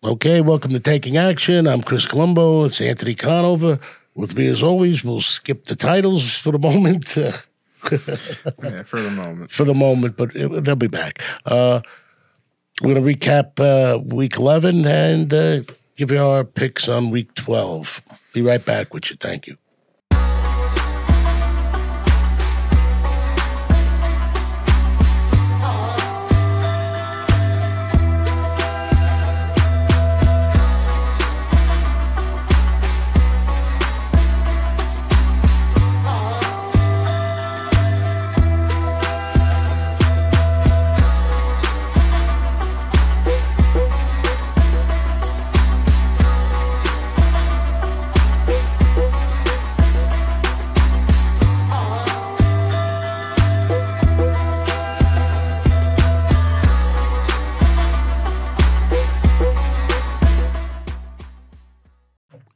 Okay, welcome to Taking Action. I'm Chris Colombo. It's Anthony Conover. With me, as always, we'll skip the titles for the moment. Yeah, for the moment. For the moment, but they'll be back. We're going to recap Week 11 and give you our picks on Week 12. Be right back with you. Thank you.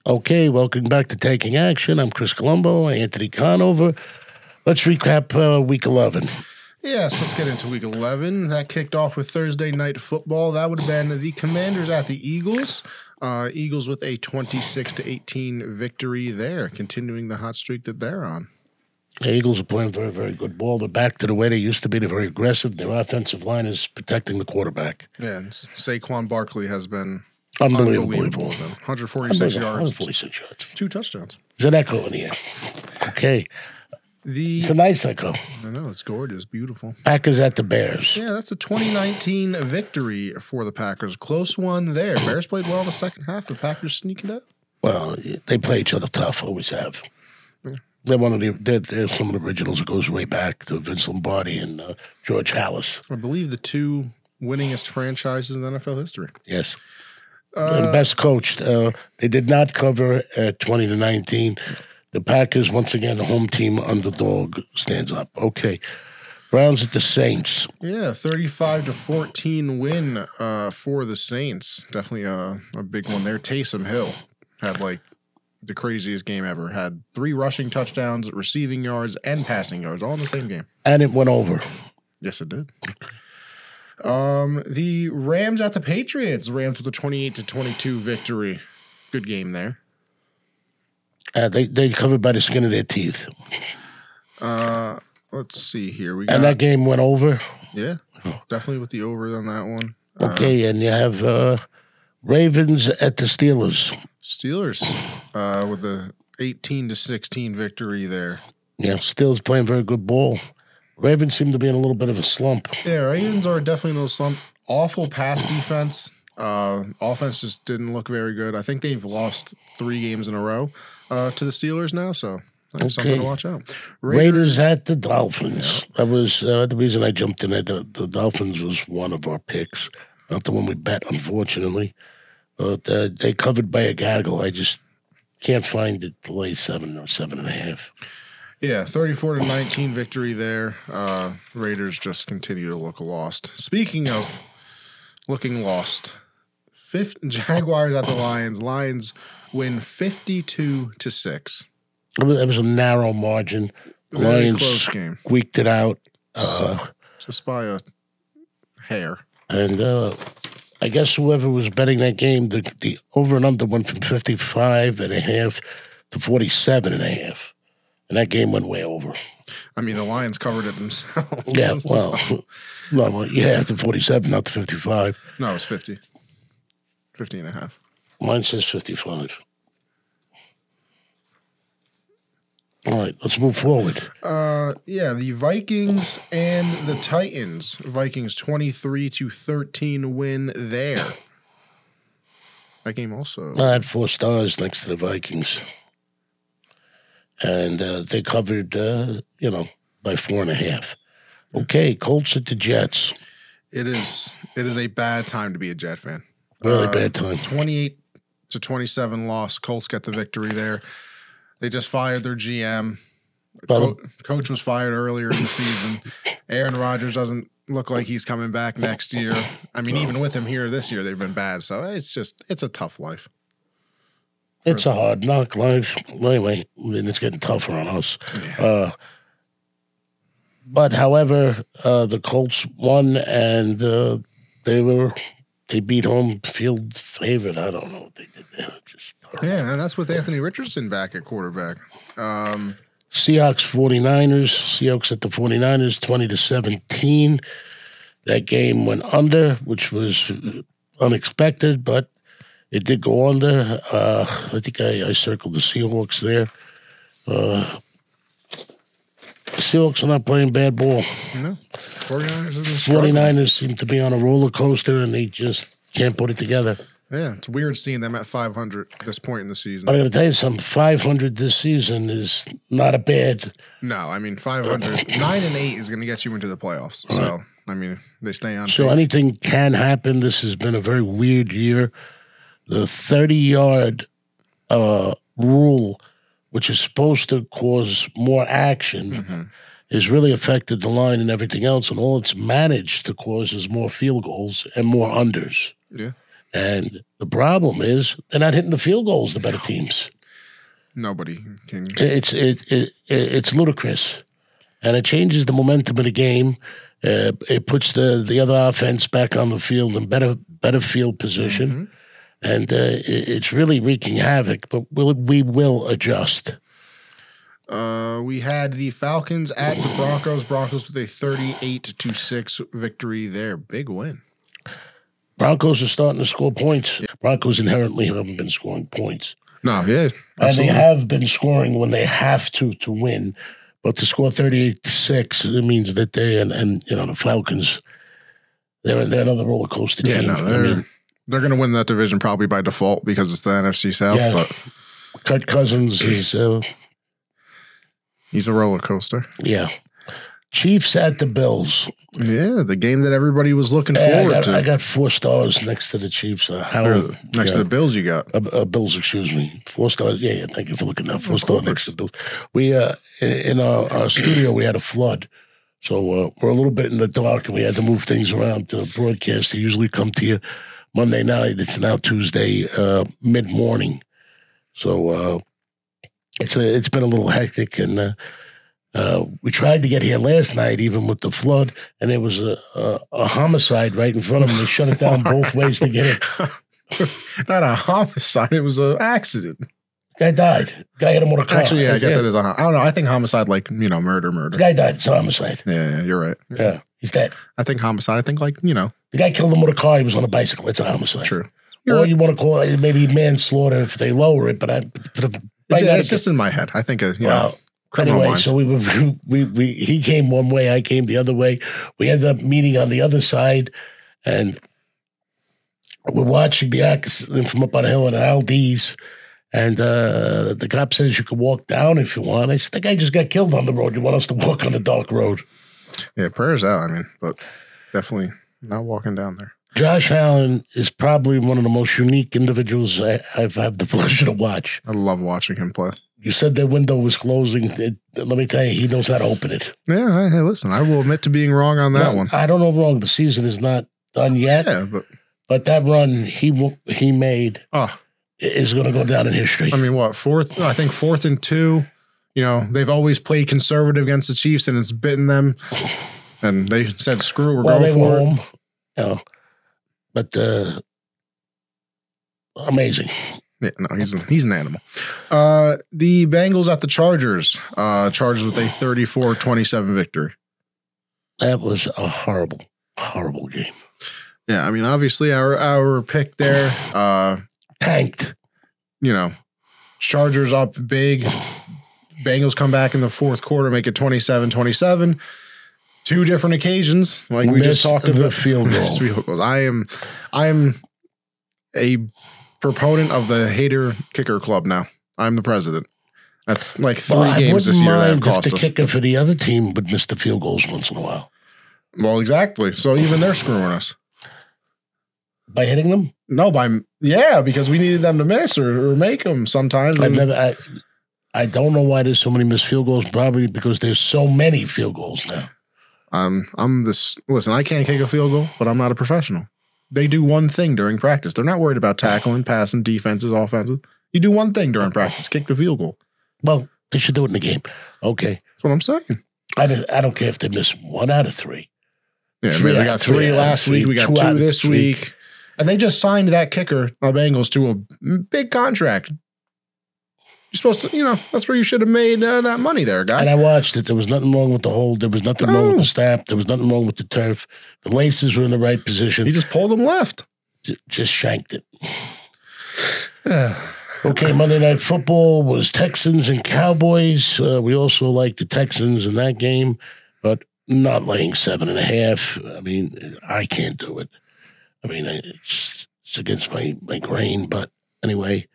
Okay, welcome back to Taking Action. I'm Chris Colombo, Anthony Conover. Let's recap Week 11. Yes, let's get into Week 11. That kicked off with Thursday Night Football. That would have been the Commanders at the Eagles. Eagles with a 26-18 victory there, continuing the hot streak that they're on. The Eagles are playing very, very good ball. They're back to the way they used to be. They're very aggressive. Their offensive line is protecting the quarterback. Yeah, and Saquon Barkley has been unbelievable. 146 yards. 146 yards. 2 touchdowns. There's an echo in here. Okay. It's a nice echo. I know, it's gorgeous, beautiful. Packers at the Bears. Yeah, that's a 2019 victory for the Packers. Close one there. Bears played well in the second half. The Packers sneaking up. Well, they play each other tough, always have. Yeah. They're some of the originals that goes way back to Vince Lombardi and George Halas. I believe the 2 winningest franchises in NFL history. Yes. The best coached. They did not cover at 20-19. The Packers, once again, the home team underdog stands up. Okay. Browns at the Saints. Yeah, 35-14 win for the Saints. Definitely a big one there. Taysom Hill had like the craziest game ever. Had 3 rushing touchdowns, receiving yards, and passing yards all in the same game. And it went over. Yes, it did. The Rams at the Patriots. Rams with a 28-22 victory. Good game there. They covered by the skin of their teeth. Let's see here. And that game went over. Yeah, definitely with the over on that one. Okay, and you have Ravens at the Steelers. Steelers with the 18-16 victory there. Yeah, Steelers playing very good ball. Ravens seem to be in a little bit of a slump. Yeah, Ravens are definitely in a slump. Awful pass defense. Offense just didn't look very good. I think they've lost 3 games in a row to the Steelers now, so that's something to watch out. Raiders at the Dolphins. Yeah. That was the reason I jumped in there. The Dolphins was one of our picks. Not the one we bet, unfortunately. But they covered by a gaggle. I just can't find it to lay 7 or 7.5. Yeah, 34-19 victory there. Raiders just continue to look lost. Speaking of looking lost, Jaguars at the Lions. Lions win 52-6. It was a narrow margin. Very Lions close game. Squeaked it out. Just by a hair. And I guess whoever was betting that game, the over and under went from 55.5 to 47.5. And that game went way over. I mean, the Lions covered it themselves. Yeah, well, to 47, not to 55. No, it was 50. 50.5. Mine says 55. All right, let's move forward. Yeah, the Vikings and the Titans. Vikings 23-13 win there. That game also. I had 4 stars next to the Vikings. And they covered, by 4.5. Okay, Colts at the Jets. It is a bad time to be a Jet fan. Really bad time. 28-27 loss. Colts get the victory there. They just fired their GM. Coach was fired earlier in the season. Aaron Rodgers doesn't look like he's coming back next year. I mean, even with him here this year, they've been bad. So it's a tough life. It's a hard knock life. Anyway, it's getting tougher on us. Yeah. But however, the Colts won, and they were they beat home field favorite. I don't know what they did there. Just yeah, and that's with Anthony Richardson back at quarterback. Seahawks 49ers. Seahawks at the 49ers 20-17. That game went under, which was unexpected, but it did go under. I think I circled the Seahawks there. The Seahawks are not playing bad ball. No. 49ers seem to be on a roller coaster, and they just can't put it together. Yeah, it's weird seeing them at 500 at this point in the season. But I got to tell you something, 500 this season is not a bad... No, I mean, 500. 9-8 is going to get you into the playoffs. So, Right. I mean, they stay on. So pace. anything can happen. This has been a very weird year. The 30-yard rule, which is supposed to cause more action, has really affected the line and everything else. And all it's managed to cause is more field goals and more unders. Yeah. And the problem is they're not hitting the field goals, the better teams. Nobody can. It's ludicrous. And it changes the momentum of the game. It puts the other offense back on the field in better field position. And it's really wreaking havoc, but we will adjust. We had the Falcons at the Broncos. Broncos with a 38-6 victory there. Big win. Broncos are starting to score points. Broncos inherently haven't been scoring points. No, yeah. Absolutely. And they have been scoring when they have to win. But to score 38-6, it means that they and the Falcons, they're another roller coaster team. Yeah, no, they're going to win that division probably by default because it's the NFC South. Yeah, but Kirk Cousins is he's a roller coaster. Yeah. Chiefs at the Bills. Yeah, the game that everybody was looking forward to. I got 4 stars next to the Chiefs. Next to the Bills, you got Bills. Excuse me, 4 stars. Yeah. Thank you for looking at 4 stars next to the Bills. We in our studio we had a flood, so we're a little bit in the dark, and we had to move things around to broadcast. They usually come to you Monday night. It's now Tuesday mid morning, so it's been a little hectic and. We tried to get here last night, even with the flood, and there was a homicide right in front of them. They shut it down both ways to get it. Not a homicide; it was an accident. Guy died. Guy hit him with a car. Actually, yeah, I guess that is I don't know. I think homicide, like murder. The guy died. It's a homicide. Yeah, you're right. Yeah, he's dead. I think homicide. I think the guy killed him with a car. He was on a bicycle. It's a homicide. True. Or you want to call it maybe manslaughter if they lower it, but it's just in my head. I think Anyway, so he came one way, I came the other way. We ended up meeting on the other side, and we're watching the accident from up on the hill at Aldi's, and the cop says you can walk down if you want. I said, the guy just got killed on the road. You want us to walk on the dark road? Yeah, prayers out, but definitely not walking down there. Josh Allen is probably one of the most unique individuals I've had the pleasure to watch. I love watching him play. You said their window was closing. Let me tell you, he knows how to open it. Yeah, hey, listen, I will admit to being wrong on that one. I don't know wrong. The season is not done yet. Yeah, but that run he made is going to go down in history. I mean, what, 4th and 2. They've always played conservative against the Chiefs, and it's bitten them. And they said, screw it, we're going for it. But amazing. Yeah, no, he's an animal. The Bengals at the Chargers. Chargers with a 34-27 victory. That was a horrible, horrible game. Yeah, I mean, obviously our pick there tanked. Chargers up big. Bengals come back in the 4th quarter, make it 27-27. 2 different occasions, like we just talked about. The field goal. I am a proponent of the hater kicker club now. I'm the president. That's like 3 games this year that have cost us. If the kicker for the other team would miss the field goals once in a while. Well, exactly. So even they're screwing us. By hitting them? No, because we needed them to miss or make them sometimes. I don't know why there's so many missed field goals. Probably because there's so many field goals now. Listen, I can't kick a field goal, but I'm not a professional. They do one thing during practice. They're not worried about tackling, passing, defenses, offenses. You do one thing during practice, kick the field goal. Well, they should do it in the game. Okay. That's what I'm saying. I don't care if they miss 1 out of 3. Yeah, we got 3 last week. We got 2 this week. And they just signed that kicker, the Bengals, to a big contract. You're supposed to, that's where you should have made that money there, guy. And I watched it. There was nothing wrong with the hold. There was nothing wrong with the snap. There was nothing wrong with the turf. The laces were in the right position. He just pulled them left. Just shanked it. Okay, Monday Night Football was Texans and Cowboys. We also like the Texans in that game, but not laying 7.5. I mean, I can't do it. I mean, it's against my grain, but anyway.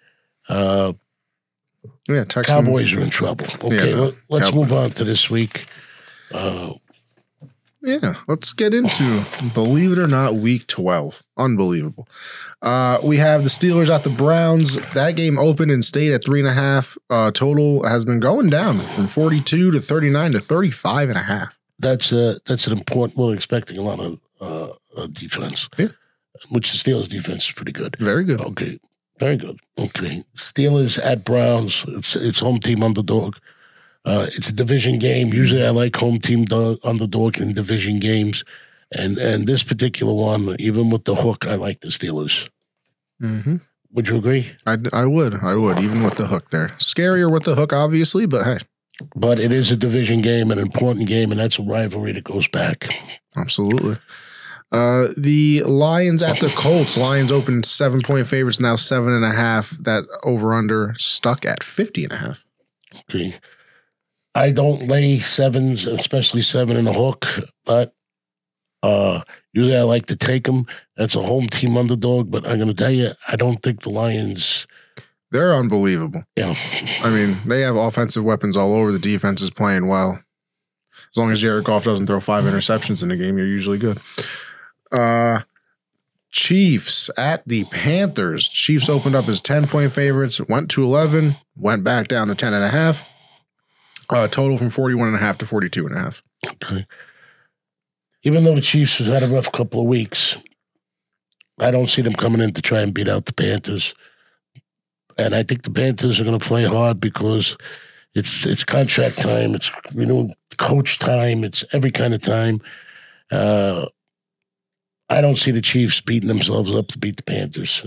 Texans. Cowboys are in trouble. Okay, let's move on to this week. Let's get into, believe it or not, week 12. Unbelievable. We have the Steelers at the Browns. That game opened and stayed at 3.5. Total has been going down from 42 to 39 to 35.5. That's an important. We're expecting a lot of defense. Yeah, which the Steelers defense is pretty good. Very good. Okay, very good. Okay, Steelers at Browns. It's home team underdog. It's a division game. Usually I like home team underdog in division games. And this particular one, even with the hook, I like the Steelers. Mm-hmm. Would you agree? I would, even with the hook there. Scarier with the hook, obviously, but hey. But it is a division game, an important game, and that's a rivalry that goes back. Absolutely. The Lions at the Colts. Lions opened 7-point favorites, now 7.5. That over-under stuck at 50.5. Okay. I don't lay sevens, especially 7 in a hook, but usually I like to take them. That's a home team underdog, but I'm going to tell you, I don't think the Lions... They're unbelievable. Yeah. I mean, they have offensive weapons all over. The defense is playing well. As long as Jared Goff doesn't throw 5 interceptions in a game, you're usually good. Chiefs at the Panthers. Chiefs opened up as 10-point favorites, went to 11, went back down to 10.5. Total from 41.5 to 42.5. Okay. Even though the Chiefs have had a rough couple of weeks, I don't see them coming in to try and beat out the Panthers. And I think the Panthers are going to play hard because it's contract time, it's coach time, it's every kind of time. I don't see the Chiefs beating themselves up to beat the Panthers.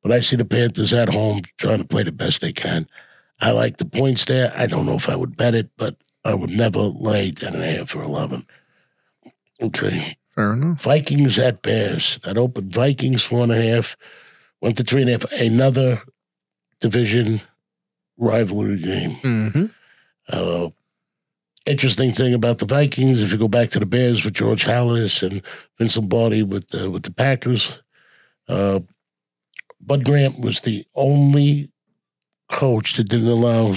But I see the Panthers at home trying to play the best they can. I like the points there. I don't know if I would bet it, but I would never lay 10.5 or 11. Okay. Fair enough. Vikings at Bears. That opened Vikings 4.5, went to 3.5. Another division rivalry game. Mm-hmm. Interesting thing about the Vikings, if you go back to the Bears with George Halas and Vince Lombardi with the Packers, Bud Grant was the only coach that didn't allow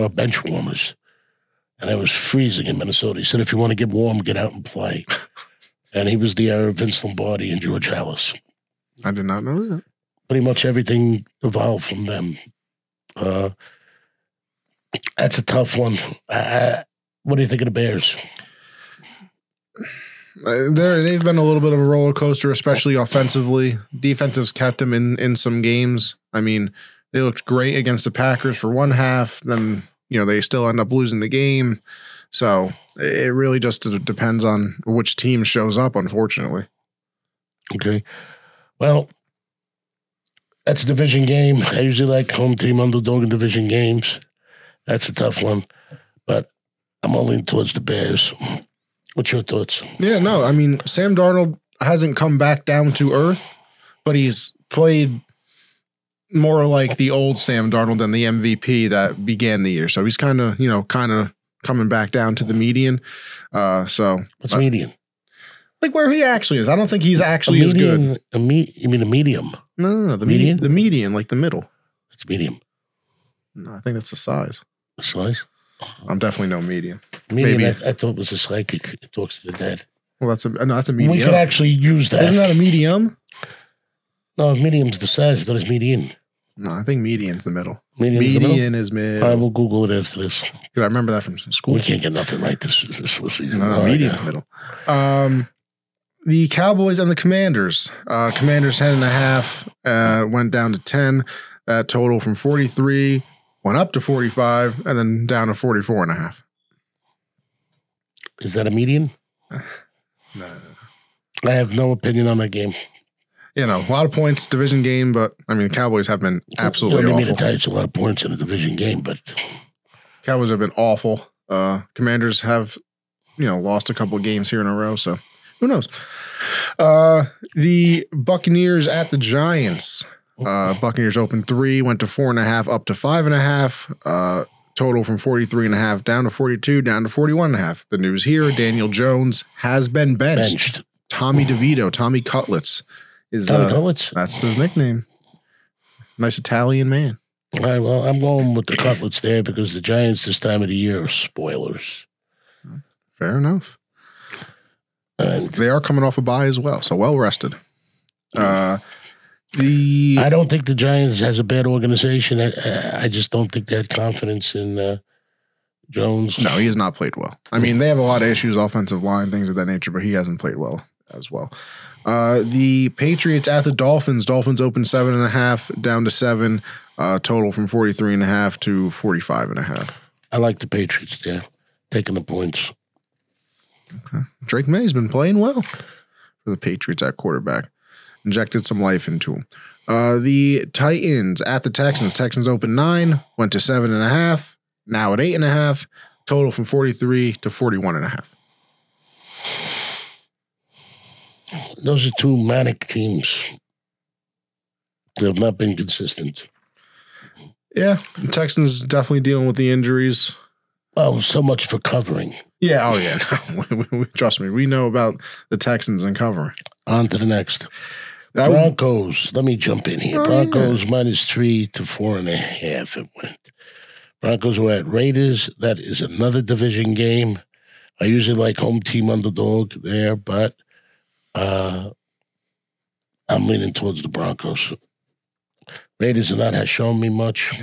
bench warmers. And it was freezing in Minnesota. He said, if you want to get warm, get out and play. And he was the era of Vince Lombardi and George Halas. I did not know that. Pretty much everything evolved from them. That's a tough one. What do you think of the Bears? They've been a little bit of a roller coaster, especially offensively. Defensives kept them in some games. I mean, they looked great against the Packers for one half. Then, they still end up losing the game. So it really just depends on which team shows up, unfortunately. Okay. Well, that's a division game. I usually like home team underdog in division games. That's a tough one. But I'm only towards the Bears. What's your thoughts? Yeah, no, I mean, Sam Darnold hasn't come back down to earth, but he's played more like the old Sam Darnold than the MVP that began the year. So he's kind of coming back down to the median. What's median? Like where he actually is. I don't think he's actually as good. You mean a medium? No, the median. The median, like the middle. It's medium. No, I think that's the size. The size? I'm definitely no medium. Medium, maybe. I thought it was a psychic. It talks to the dead. Well, that's a medium. We could actually use that. Isn't that a medium? No, medium's the size. I thought it's median. No, I think median's the middle. Median is middle. I will Google it after this. I remember that from school. We can't get nothing right this season. No, median's middle. The Cowboys and the Commanders. Commanders 10.5 went down to 10. That total from 43 went up to 45 and then down to 44.5. Is that a median? No. I have no opinion on that game. a lot of points, division game, but I mean, the Cowboys have been absolutely awful. awful. It's a lot of points in a division game, but Cowboys have been awful. Commanders have, lost a couple of games here in a row, so who knows? The Buccaneers at the Giants. Buccaneers opened 3, went to 4.5, up to 5.5. Total from 43.5 down to 42, down to 41.5. The news here: Daniel Jones has been benched. Tommy DeVito, Tommy Cutlets is Tommy Cutlets. That's his nickname. Nice Italian man. All right, well, I'm going with the Cutlets there because the Giants this time of the year are spoilers. Fair enough. And they are coming off a bye as well, so well rested. I don't think the Giants has a bad organization. I just don't think they had confidence in Jones. No, he has not played well. I mean, they have a lot of issues, offensive line, things of that nature, but he hasn't played well as well. The Patriots at the Dolphins. Dolphins opened 7.5, down to 7. Total from 43.5 to 45.5. I like the Patriots there, taking the points. Okay. Drake May's been playing well for the Patriots at quarterback. Injected some life into him. The Titans at the Texans. Texans opened 9, went to 7.5, now at 8.5. Total from 43 to 41.5. Those are two manic teams. They have not been consistent. Yeah, the Texans definitely dealing with the injuries. Oh, so much for covering. Yeah, oh yeah. Trust me, we know about the Texans and covering. On to the next. Broncos. Let me jump in here. Broncos -3 to 4.5 it went. Broncos were at Raiders. That is another division game. I usually like home team underdog there, but I'm leaning towards the Broncos. Raiders have not shown me much.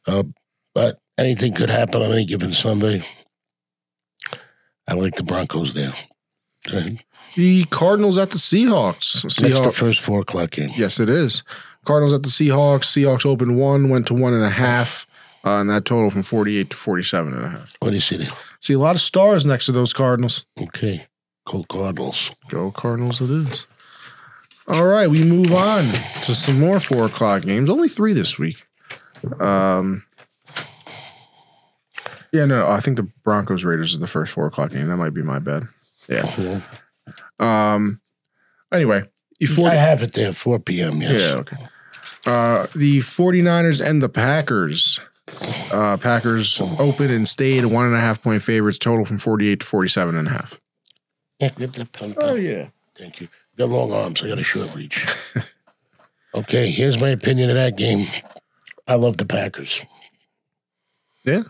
But anything could happen on any given Sunday. I like the Broncos there. The Cardinals at the Seahawks. That's the first 4 o'clock game. Yes, it is. Cardinals at the Seahawks. Seahawks opened 1, went to 1.5, and that total from 48 to 47.5. What do you see there? See a lot of stars next to those Cardinals. Okay. Go Cardinals. Go Cardinals it is. All right, we move on to some more 4 o'clock games. Only 3 this week. I think the Broncos Raiders is the first 4 o'clock game. That might be my bad. Yeah. Anyway, I have it there, 4 p.m. Yes. Yeah. Okay. The 49ers and the Packers. Packers opened and stayed 1.5 point favorites. Total from 48 to 47.5. Yeah, grab that pen. Oh yeah. Thank you. Got long arms. I got a short reach. Okay, here's my opinion of that game. I love the Packers. Yeah.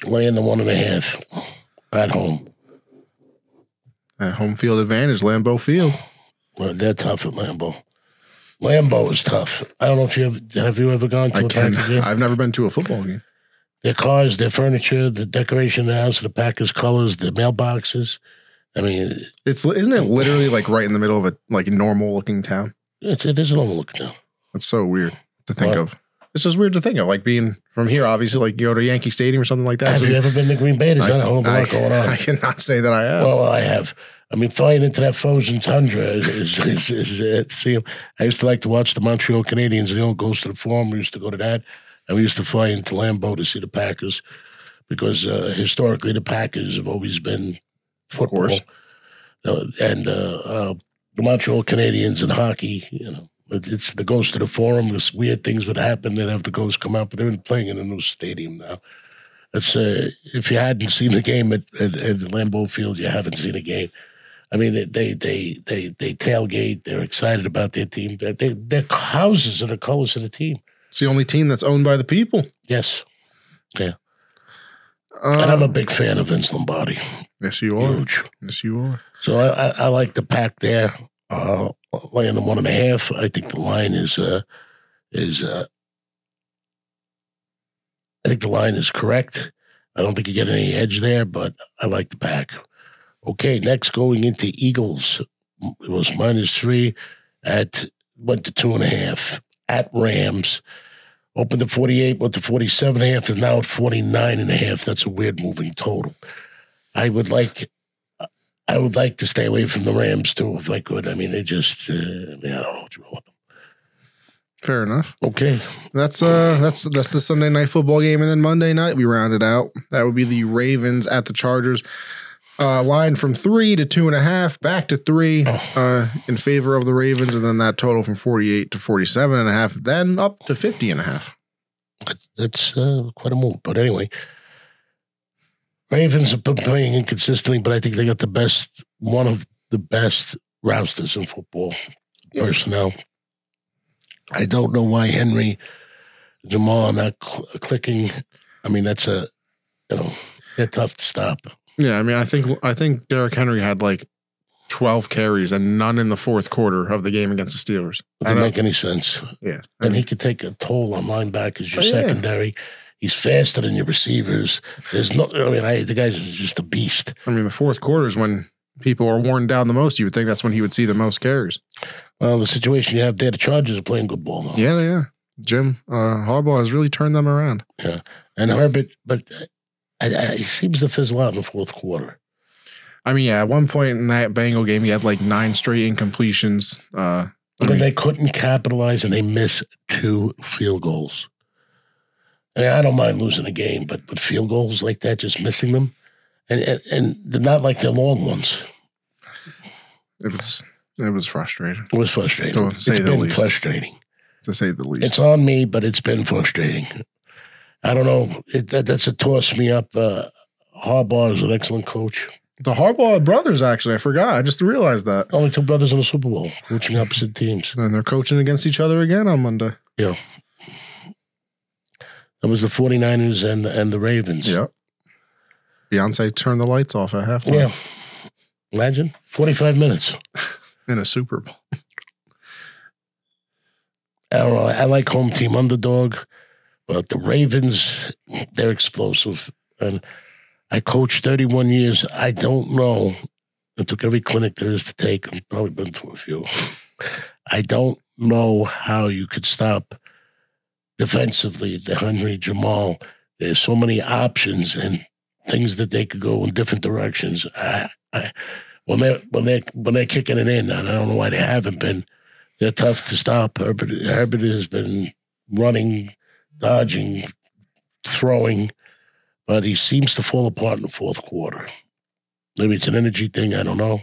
Laying the 1.5 at home. At home field advantage, Lambeau Field. Well, they're tough at Lambeau. Lambeau is tough. I don't know if have you ever gone to a Packers game? I've never been to a football game. Their cars, their furniture, the decoration of the house, the Packers colors, the mailboxes. I mean, isn't it literally like right in the middle of a normal looking town? It is a normal looking town. That's so weird to think of. It's just weird to think of, like being from here, obviously, like you go to Yankee Stadium or something like that. Have you ever been to Green Bay? There's not a whole lot going on. I cannot say that I have. Well, I have. I mean, flying into that frozen tundra is see. I used to like to watch the Montreal Canadiens. The old Ghost of the Forum. We used to go to that, and we used to fly into Lambeau to see the Packers because historically the Packers have always been football, and the Montreal Canadiens in hockey. It's the Ghost of the Forum. Because weird things would happen. They'd have the ghosts come out, but they're playing in a new stadium now. That's if you hadn't seen the game at Lambeau Field, you haven't seen a game. I mean, they tailgate. They're excited about their team. Their houses are the colors of the team. It's the only team that's owned by the people. Yes. Yeah. And I'm a big fan of Vince Lombardi. Yes, you are. Huge. Yes, you are. So I like the Pack there. Laying the 1.5. I think the line is I think the line is correct. I don't think you get any edge there, but I like the Pack. Okay, next going into Eagles. It was -3 went to 2.5 at Rams. Opened at 48, went to 47.5, is now at 49.5. That's a weird moving total. I I would like to stay away from the Rams too if I could. I mean, they just, I don't know what you want. Fair enough. Okay. That's the Sunday night football game, and then Monday night we rounded out. That would be the Ravens at the Chargers. Line from 3 to 2.5, back to 3 in favor of the Ravens, and then that total from 48 to 47.5, then up to 50.5. That's quite a move. But anyway, Ravens have been playing inconsistently, but I think they got one of the best rosters in football personnel. I don't know why Henry, Jamal are not clicking. I mean, that's they're tough to stop. Yeah, I mean, I think Derrick Henry had like 12 carries and none in the fourth quarter of the game against the Steelers. It doesn't make any sense. Yeah. And he could take a toll on linebackers, your secondary. He's faster than your receivers. The guy's just a beast. I mean, the fourth quarter is when people are worn down the most. You would think that's when he would see the most carries. Well, the situation you have there, the Chargers are playing good ball now. Yeah, they are. Jim Harbaugh has really turned them around. Yeah. And Herbert, but he seems to fizzle out in the fourth quarter. I mean, yeah, at one point in that Bengal game, he had like 9 straight incompletions. They couldn't capitalize, and they missed 2 field goals. I mean, I don't mind losing a game, but field goals like that, just missing them, and they're not like the long ones. It was frustrating. It was frustrating. To say the least. Frustrating. To say the least. It's on me, but it's been frustrating. I don't know. That's a toss me up. Harbaugh is an excellent coach. The Harbaugh brothers, actually. I forgot. I just realized that. Only 2 brothers in the Super Bowl, coaching opposite teams. And they're coaching against each other again on Monday. Yeah. That was the 49ers and the Ravens. Yeah. Beyonce turned the lights off at halftime. Yeah. Imagine. 45 minutes. In a Super Bowl. I don't know. I like home team underdog, but the Ravens, they're explosive. And I coached 31 years. I don't know. I took every clinic there is to take. I've probably been through a few. I don't know how you could stop defensively the Henry Jamal. There's so many options and things that they could go in different directions. When they're kicking it in, and I don't know why they haven't been, they're tough to stop. Herbert has been running, dodging, throwing, but he seems to fall apart in the fourth quarter. Maybe it's an energy thing. I don't know.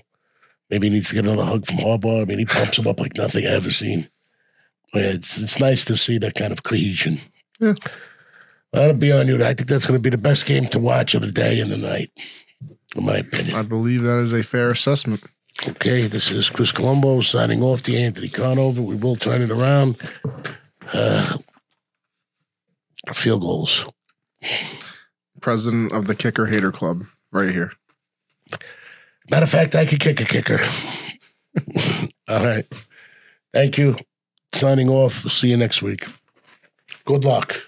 Maybe he needs to get another hug from Harbaugh. I mean, he pumps him up like nothing I've ever seen. But it's nice to see that kind of cohesion. Yeah. I'll be on you. I think that's going to be the best game to watch of the day and the night, in my opinion. I believe that is a fair assessment. Okay, this is Chris Colombo signing off the Anthony Conover. We will turn it around. Field goals. President of the Kicker Hater Club, right here. Matter of fact, I could kick a kicker. All right. Thank you. Signing off. See you next week. Good luck.